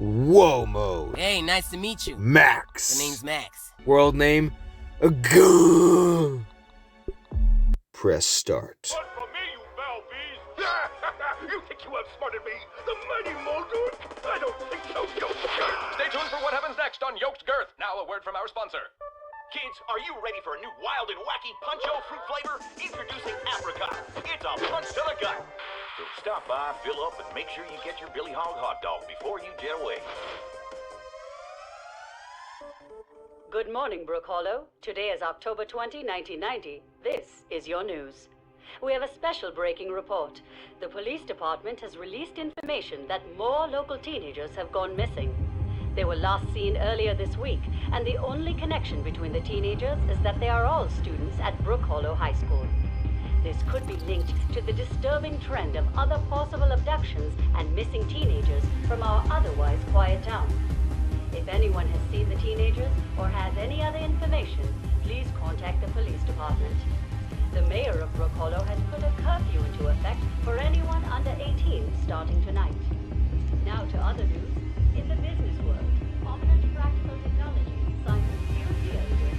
Whoa mode. Hey, nice to meet you. Max. The name's Max. World name, Gah. Press start. One for me, you foul beast! You think you outsmarted me? The mighty Muldoon? I don't think so, Yoked Girth! Stay tuned for what happens next on Yoked Girth. Now a word from our sponsor. Kids, are you ready for a new wild and wacky puncho fruit flavor? Introducing Apricot. It's a punch to the gut. So stop by, fill up, and make sure you get your Billy Hog hot dog before you jet away. Good morning, Brook Hollow. Today is October 20, 1990. This is your news. We have a special breaking report. The police department has released information that more local teenagers have gone missing. They were last seen earlier this week, and the only connection between the teenagers is that they are all students at Brook Hollow High School. This could be linked to the disturbing trend of other possible abductions and missing teenagers from our otherwise quiet town. If anyone has seen the teenagers or has any other information, please contact the police department. The mayor of Brook Hollow has put a curfew into effect for anyone under 18 starting tonight. Now to other news. In the business world, Ominous Practical Technologies signed a new deal with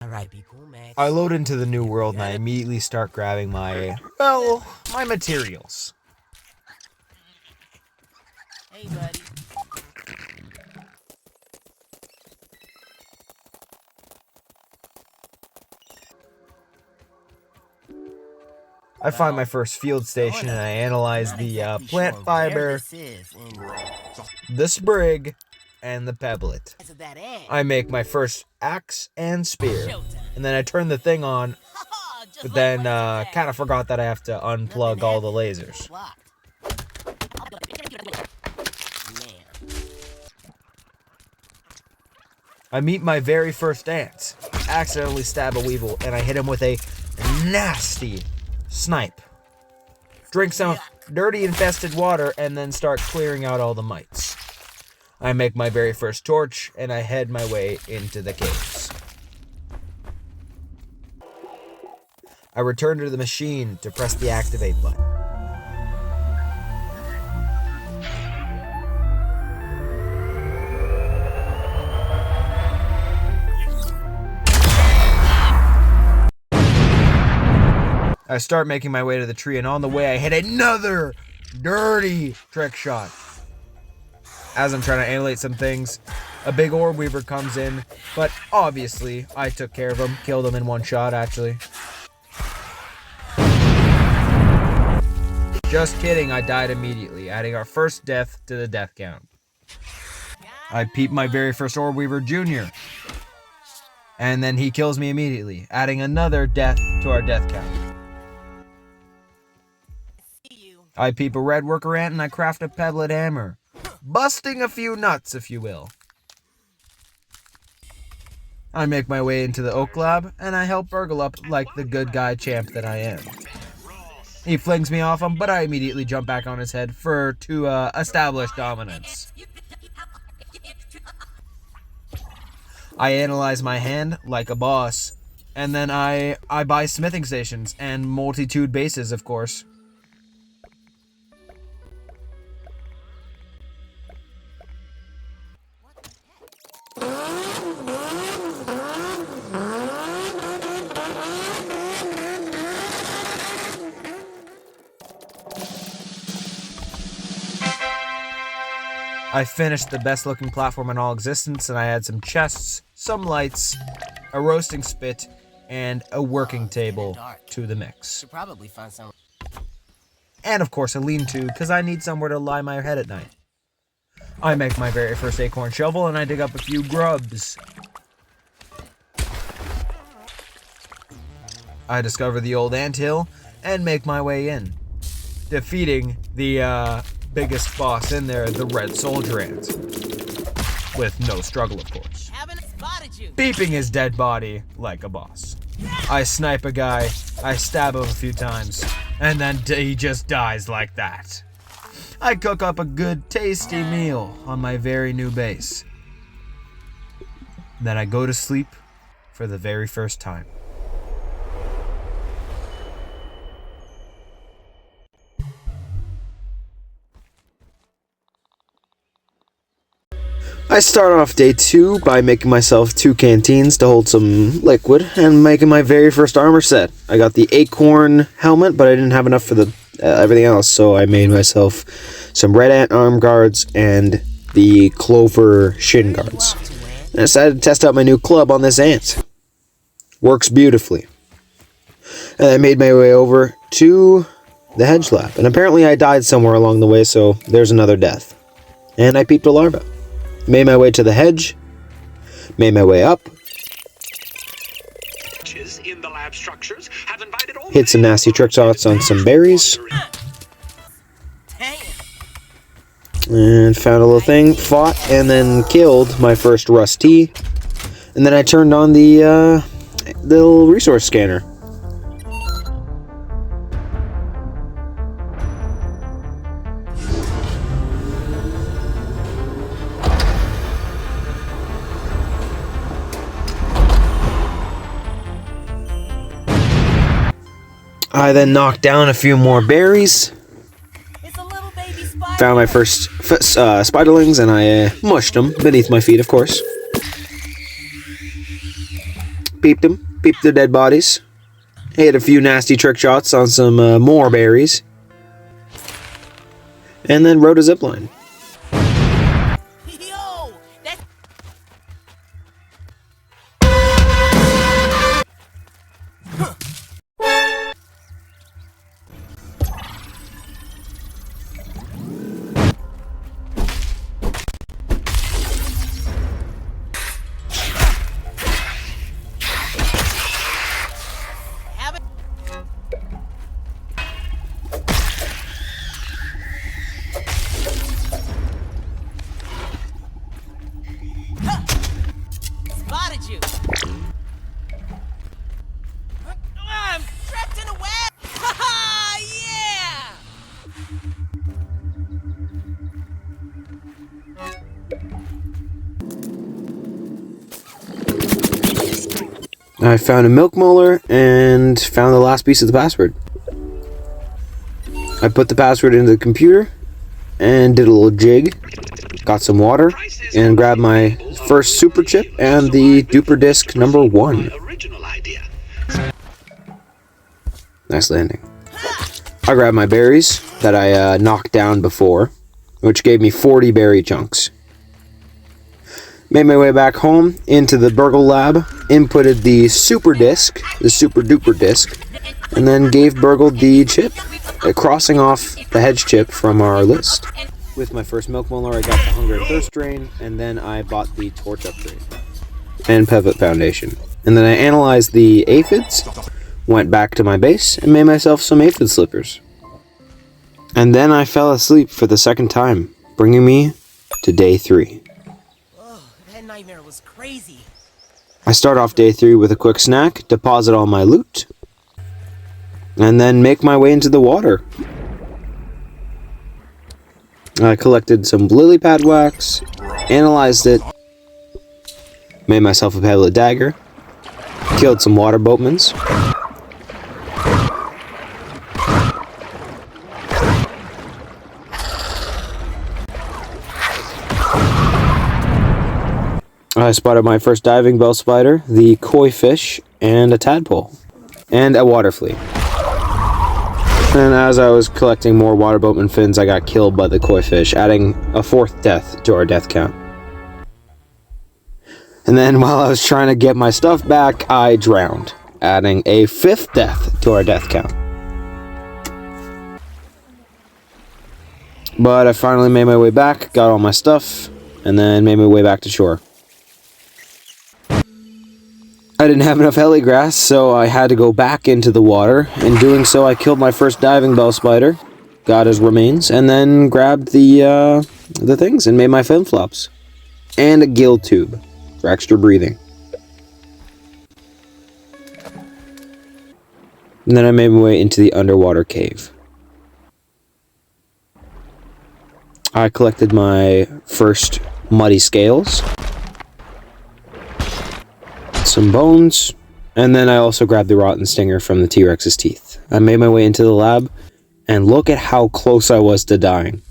Alright, be cool, Max. I load into the new world and I immediately start grabbing my materials. Hey, buddy. I find my first field station and I analyze the plant fiber, the sprig, and the pebblet. I make my first axe and spear, and then I turn the thing on, but then kind of forgot that I have to unplug all the lasers. I meet my very first ant, accidentally stab a weevil, and I hit him with a nasty snipe. Drink some dirty infested water and then start clearing out all the mites. I make my very first torch and I head my way into the caves. I return to the machine to press the activate button. I start making my way to the tree, and on the way I hit another dirty trick shot. As I'm trying to annihilate some things, a big orb weaver comes in, but obviously I took care of him, killed him in one shot actually. Just kidding, I died immediately, adding our first death to the death count. I peep my very first orb weaver, Junior, and then he kills me immediately, adding another death to our death count. I peep a red worker ant and I craft a pebblet hammer. Busting a few nuts, if you will. I make my way into the oak lab and I help Burgle up like the good guy champ that I am. He flings me off him, but I immediately jump back on his head to establish dominance. I analyze my hand like a boss, and then I buy smithing stations and multitude bases, of course. I finished the best looking platform in all existence, and I had some chests, some lights, a roasting spit, and a working Oh, it's getting table dark. to the mix. Should probably find some. And of course a lean-to, because I need somewhere to lie my head at night. I make my very first acorn shovel and I dig up a few grubs. I discover the old anthill and make my way in, defeating the biggest boss in there, the red soldier ant. With no struggle, of course. Haven't spotted you. Beeping his dead body like a boss. I snipe a guy, I stab him a few times, and then he just dies like that. I cook up a good, tasty meal on my very new base. Then I go to sleep for the very first time. I start off day 2 by making myself 2 canteens to hold some liquid and making my very first armor set. I got the acorn helmet, but I didn't have enough for the everything else, so I made myself some red ant arm guards and the clover shin guards. And I decided to test out my new club on this ant. Works beautifully. And I made my way over to the hedge lab, and apparently I died somewhere along the way, so there's another death. And I peeped a larva. Made my way to the hedge, made my way up, in the lab structures have invited all hit some nasty trick shots on some berries, Damn. and found a little thing, fought, and then killed my first rusty, and then I turned on the little resource scanner. I then knocked down a few more berries, It's a little baby spider. found my first spiderlings, and I mushed them beneath my feet, of course. Peeped their dead bodies. Hit a few nasty trick shots on some more berries, and then rode a zipline. Yo, that's have it. Spotted you. I'm trapped in a web. Ha yeah! I found a milk molar and found the last piece of the password. I put the password into the computer and did a little jig. Got some water and grabbed my first super chip and the duper disc #1. original idea. Nice landing. I grabbed my berries that I knocked down before, which gave me 40 berry chunks. Made my way back home into the Burgle lab, inputted the super disc, the super duper disc, and then gave Burgle the chip, crossing off the hedge chip from our list. With my first milk molar, I got the hunger and thirst drain, and then I bought the torch upgrade and pivot foundation. And then I analyzed the aphids, went back to my base, and made myself some aphid slippers. And then I fell asleep for the second time, bringing me to day 3. Oh, that nightmare was crazy. I start off day 3 with a quick snack, deposit all my loot, and then make my way into the water. I collected some lily pad wax, analyzed it, made myself a pebble dagger, killed some water boatmans, I spotted my first diving bell spider, the koi fish, and a tadpole, and a water flea. And as I was collecting more water boatman fins, I got killed by the koi fish, adding a 4th death to our death count. And then while I was trying to get my stuff back, I drowned adding a 5th death to our death count. But I finally made my way back, got all my stuff, and then made my way back to shore. I didn't have enough heli grass, so I had to go back into the water. In doing so, I killed my first diving bell spider, got his remains, and then grabbed the things and made my fin flops. And a gill tube for extra breathing. And then I made my way into the underwater cave. I collected my first muddy scales, some bones, and then I also grabbed the rotten stinger from the T-Rex's teeth. I made my way into the lab, and look at how close I was to dying.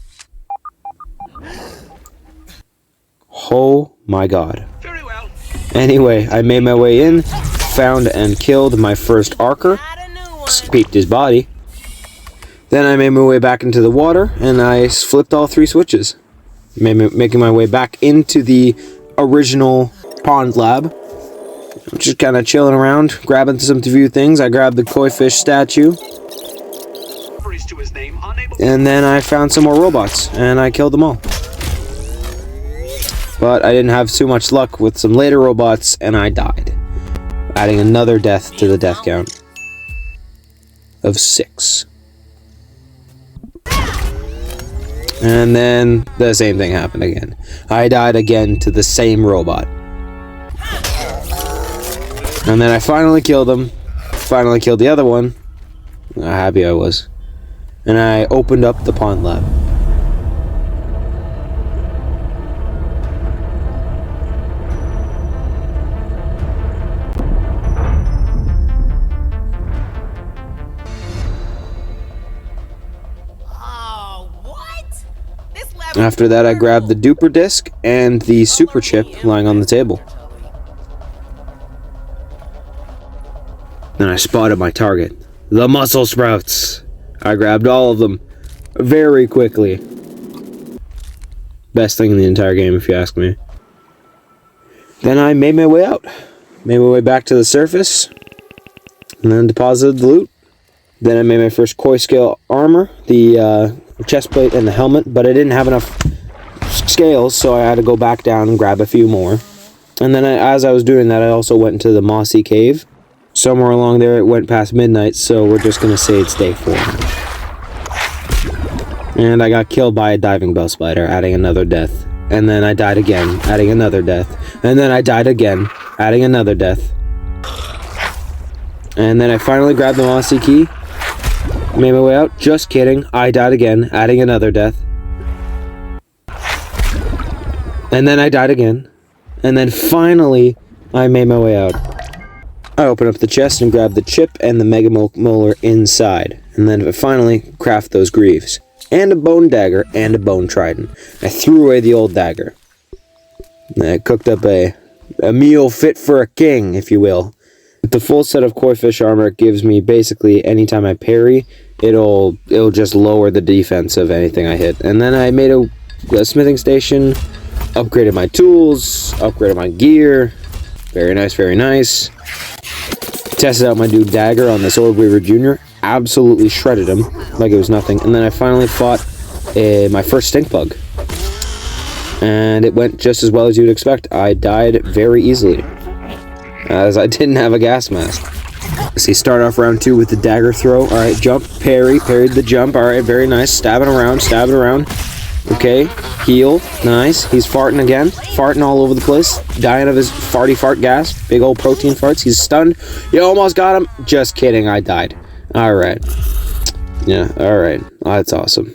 Oh my god. Very well. Anyway, I made my way in, found and killed my first archer, scraped his body. Then I made my way back into the water, and I flipped all 3 switches. Making my way back into the original pond lab. Just kind of chilling around, grabbing some few things. I grabbed the koi fish statue. And then I found some more robots, and I killed them all. But I didn't have too much luck with some later robots, and I died. Adding another death to the death count of 6. And then the same thing happened again. I died again to the same robot. And then I finally killed him. Finally killed the other one. How happy I was. And I opened up the pond lab. After that, I grabbed the duper disc and the super chip lying on the table. Then I spotted my target, the muscle sprouts. I grabbed all of them very quickly. Best thing in the entire game, if you ask me. Then I made my way out. Made my way back to the surface. And then deposited the loot. Then I made my first koi scale armor, the chest plate and the helmet, but I didn't have enough scales, so I had to go back down and grab a few more. And then as I was doing that, I also went into the mossy cave. Somewhere along there, it went past midnight, so we're just going to say it's day 4. And I got killed by a diving bell spider, adding another death. And then I died again, adding another death. And then I died again, adding another death. And then I finally grabbed the mossy key, made my way out. Just kidding, I died again, adding another death. And then I died again. And then finally, I made my way out. I opened up the chest and grabbed the chip and the mega molar inside. And then I finally craft those greaves. And a bone dagger and a bone trident. I threw away the old dagger. And I cooked up a meal fit for a king, if you will. The full set of koi fish armor gives me basically anytime I parry, it'll just lower the defense of anything I hit. And then I made a smithing station, upgraded my tools, upgraded my gear. Very nice, very nice. Tested out my new dagger on the Sword Weaver Jr. Absolutely shredded him like it was nothing. And then I finally fought my first stink bug. And it went just as well as you'd expect. I died very easily, as I didn't have a gas mask. Let's see, start off round 2 with the dagger throw. Alright, jump, parried the jump. Alright, very nice. Stabbing around. Okay, heal. Nice. He's farting again. Farting all over the place. Dying of his farty fart gas. Big old protein farts. He's stunned. You almost got him. Just kidding, I died. Alright. Yeah, alright. That's awesome.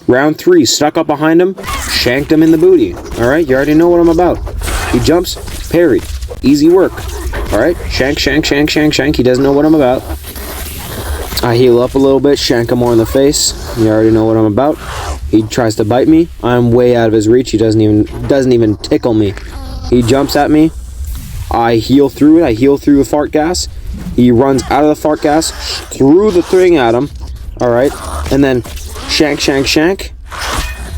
Round 3, stuck up behind him. Shanked him in the booty. Alright, you already know what I'm about. He jumps, parried. Easy work. Alright, shank. He doesn't know what I'm about. I heal up a little bit, shank him more in the face. You already know what I'm about. He tries to bite me. I'm way out of his reach. He doesn't even tickle me. He jumps at me. I heal through it. I heal through the fart gas. He runs out of the fart gas, threw the thing at him. Alright, and then shank.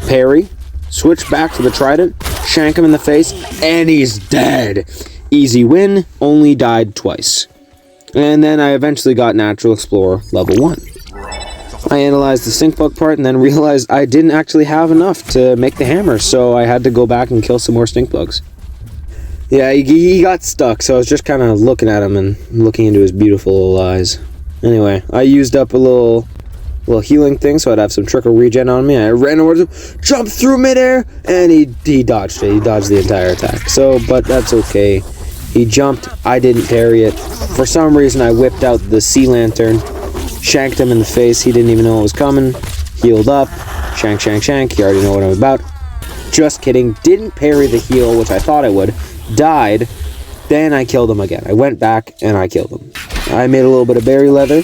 Parry. Switch back to the trident. Shank him in the face. And he's dead. Easy win. Only died twice. And then I eventually got Natural Explorer level 1. I analyzed the stink bug part and then realized I didn't actually have enough to make the hammer, so I had to go back and kill some more stink bugs. Yeah, he got stuck, so I was just kind of looking at him and looking into his beautiful little eyes. Anyway, I used up a little healing thing, so I'd have some trickle regen on me. I ran over to him, jumped through midair, and he dodged it. He dodged the entire attack. So, but that's okay. He jumped, I didn't parry it. For some reason, I whipped out the sea lantern, shanked him in the face. He didn't even know it was coming. Healed up, shank, shank, shank. You already know what I'm about. Just kidding. Didn't parry the heal, which I thought I would. Died. Then I killed him again. I went back and I killed him. I made a little bit of berry leather.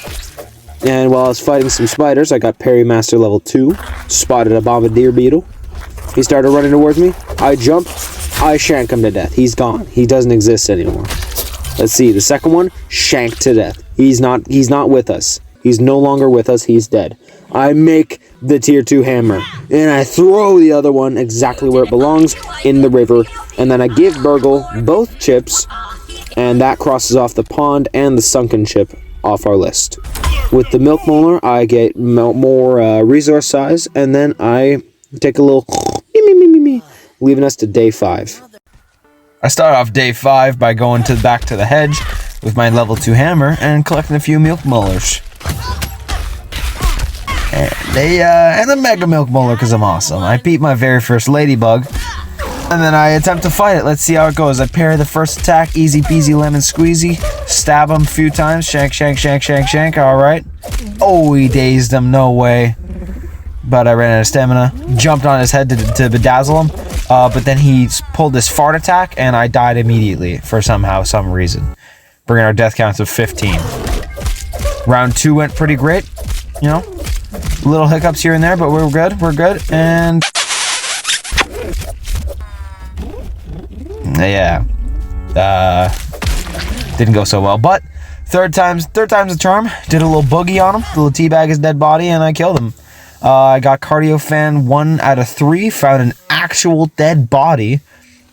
And while I was fighting some spiders, I got Parry Master level 2. Spotted a bombardier beetle. He started running towards me. I jumped. I shank him to death. He's gone. He doesn't exist anymore. Let's see. The second one, shanked to death. He's not with us. He's no longer with us. He's dead. I make the tier 2 hammer. And I throw the other one exactly where it belongs, in the river. And then I give Burgle both chips. And that crosses off the pond and the sunken chip off our list. With the milk molar, I get more resource size. And then I take a little leaving us to day 5. I start off day 5 by going back to the hedge with my level 2 hammer and collecting a few milk molars. And the mega milk molar because I'm awesome. I beat my very first ladybug, and then I attempt to fight it. Let's see how it goes. I parry the first attack, easy peasy lemon squeezy. Stab him a few times, shank, shank, shank, shank, shank. All right. Oh, he dazed him. No way. But I ran out of stamina. Jumped on his head to bedazzle him. But then he pulled this fart attack, and I died immediately for some reason. Bringing our death count to 15. Round 2 went pretty great. You know, little hiccups here and there, but we're good. We're good. And yeah, didn't go so well. But third time's the charm. Did a little boogie on him, a little teabag his dead body, and I killed him. I got Cardio Fan 1 out of 3. Found an actual dead body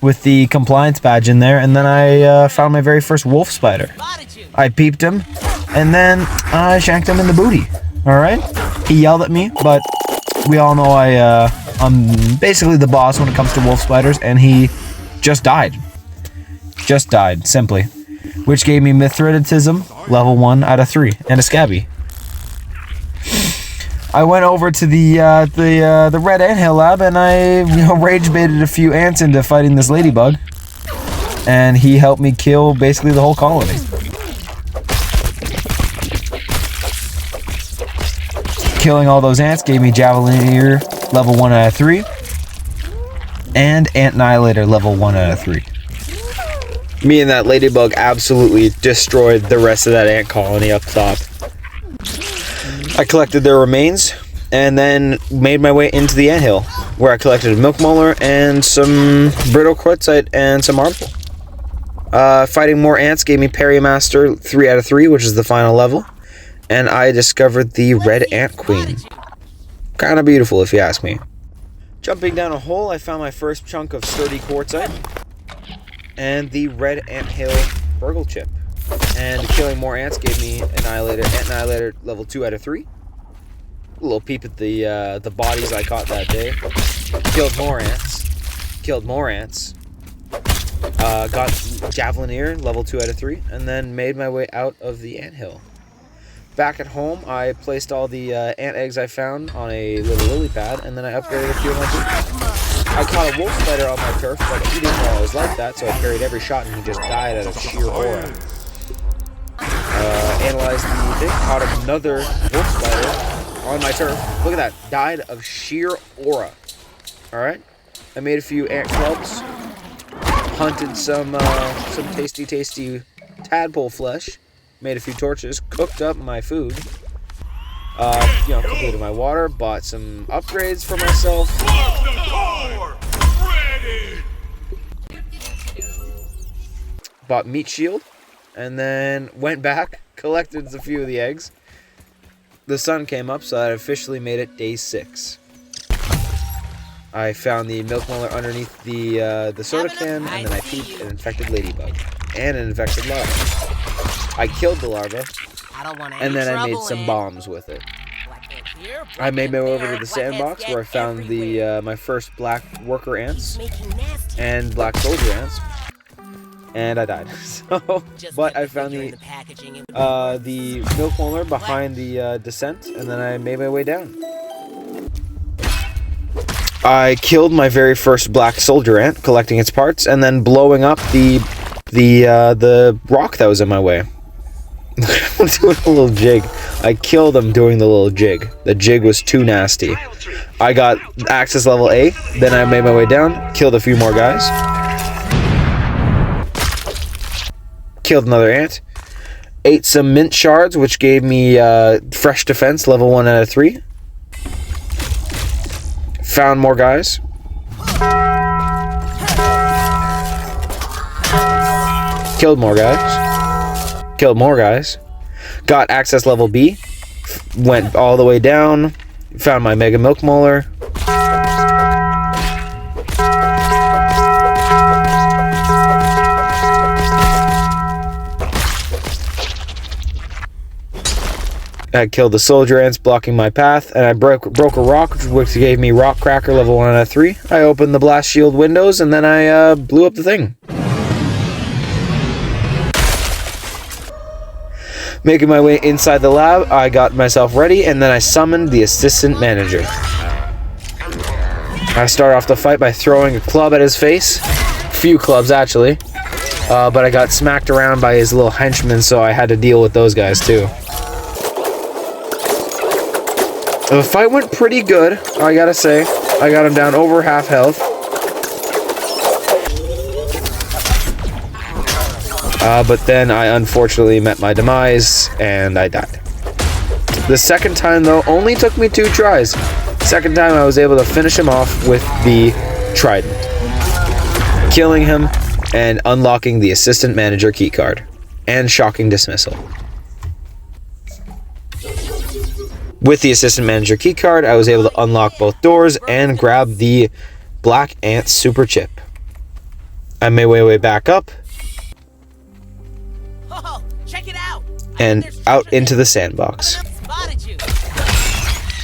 with the compliance badge in there, and then I found my very first wolf spider. I peeped him, and then I shanked him in the booty. All right. He yelled at me, but we all know I'm basically the boss when it comes to wolf spiders, and he just died. Just died, simply. Which gave me Mithridatism, level 1 out of 3, and a Scabby. I went over to the Red Anthill lab, and I rage baited a few ants into fighting this ladybug. And he helped me kill basically the whole colony. Killing all those ants gave me Javelineer level 1 out of 3. And Ant Annihilator level 1 out of 3. Me and that ladybug absolutely destroyed the rest of that ant colony up top. I collected their remains and then made my way into the anthill, where I collected a milk molar and some brittle quartzite and some marble. Fighting more ants gave me Parry Master 3 out of 3, which is the final level. And I discovered the Red Ant Queen. Kind of beautiful, if you ask me. Jumping down a hole, I found my first chunk of sturdy quartzite and the Red Ant Hill Burgle chip. And killing more ants gave me Ant Annihilator level 2 out of 3. A little peep at the bodies I caught that day. Killed more ants. Killed more ants. Got Javelineer level 2 out of 3, and then made my way out of the anthill. Back at home, I placed all the ant eggs I found on a little lily pad, and then I upgraded a few of my boots. I caught a wolf spider on my turf, but he didn't know I was like that, so I parried every shot, and he just died out of sheer aura. Analyzed the thing, caught another wolf spider on my turf. Look at that, died of sheer aura. Alright, I made a few ant clubs, hunted some tasty tadpole flesh, made a few torches, cooked up my food, completed my water, bought some upgrades for myself. Bought meat shield, and then went back, collected a few of the eggs. The sun came up, so I officially made it day 6. I found the milk molar underneath the soda can, and then I peeped an infected ladybug and an infected larva. I killed the larva, I don't want and then I made some bombs with it. I made my way over to the sandbox where I found the my first black worker ants and black soldier ants, and I died. So, but I found the milk molar behind the descent, and then I made my way down. I killed my very first black soldier ant, collecting its parts, and then blowing up the rock that was in my way. I'm doing a little jig. I killed him doing the little jig. The jig was too nasty. I got access level A, then I made my way down, killed a few more guys. Killed another ant. Ate some mint shards, which gave me fresh defense, level 1 out of 3. Found more guys. Killed more guys. Killed more guys. Got access level B. Went all the way down. Found my mega milk molar. I killed the soldier ants blocking my path, and I broke a rock, which gave me rock cracker level 1 out of 3. I opened the blast shield windows, and then I blew up the thing. Making my way inside the lab, I got myself ready, and then I summoned the assistant manager. I start off the fight by throwing a club at his face. A few clubs, actually. But I got smacked around by his little henchmen, so I had to deal with those guys, too. The fight went pretty good, I gotta say. I got him down over half health. But then I unfortunately met my demise, and I died. The second time, though, only took me 2 tries. Second time, I was able to finish him off with the trident, killing him and unlocking the assistant manager keycard, and shocking dismissal. With the assistant manager keycard, I was able to unlock both doors and grab the black ant super chip. I made my way back up Oh, check it out. and out into the sandbox. Spotted you.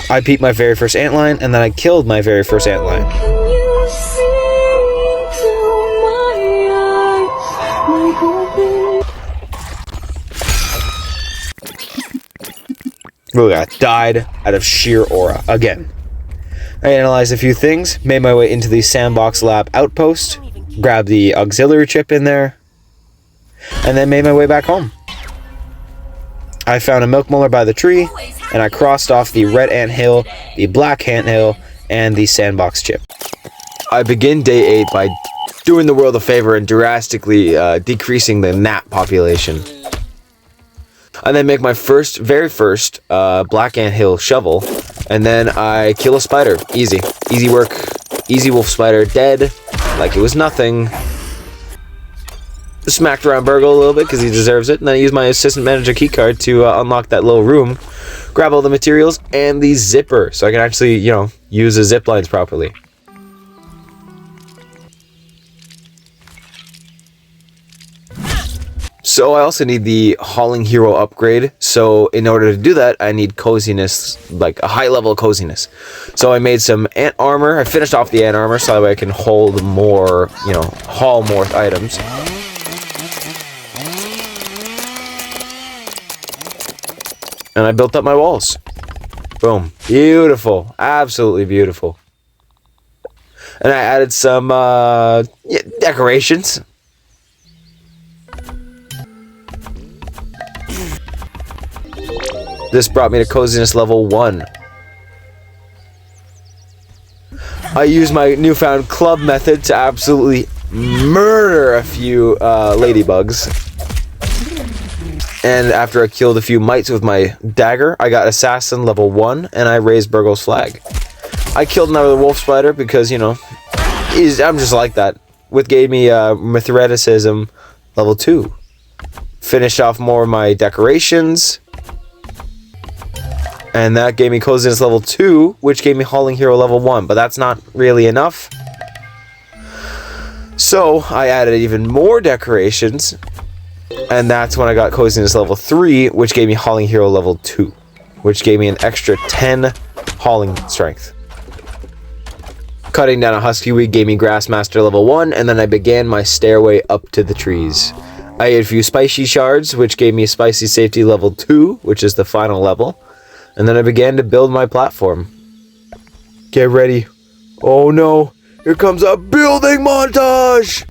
I beat my very first antlion, and then I killed my very first antlion. Really, I died out of sheer aura again. I analyzed a few things, made my way into the sandbox lab outpost, grabbed the auxiliary chip in there, and then made my way back home. I found a milk molar by the tree, and I crossed off the red ant hill, the black ant hill, and the sandbox chip. I begin day 8 by doing the world a favor and drastically decreasing the gnat population. I then make my very first black ant hill shovel, and then I kill a spider. Easy work. Easy wolf spider, dead like it was nothing. Smacked around Burgle a little bit because he deserves it, and then I use my assistant manager keycard to unlock that little room, grab all the materials and the zipper, so I can actually, use the zip lines properly. So I also need the Hauling Hero upgrade, so in order to do that, I need coziness, like a high level of coziness. So I made some ant armor. I finished off the ant armor so that way I can hold more, haul more items. And I built up my walls. Boom. Beautiful. Absolutely beautiful. And I added some decorations. This brought me to coziness level 1. I used my newfound club method to absolutely murder a few ladybugs. And after I killed a few mites with my dagger, I got assassin level 1, and I raised Burgle's flag. I killed another wolf spider because, I'm just like that. Which gave me Mithreticism level 2. Finished off more of my decorations. And that gave me coziness level 2, which gave me Hauling Hero level 1. But that's not really enough. So I added even more decorations. And that's when I got Coziness level 3, which gave me Hauling Hero level 2, which gave me an extra 10 hauling strength. Cutting down a husky weed gave me Grassmaster level 1, and then I began my stairway up to the trees. I ate a few spicy shards, which gave me Spicy Safety level 2, which is the final level. And then I began to build my platform. Get ready. Oh no, here comes a building montage!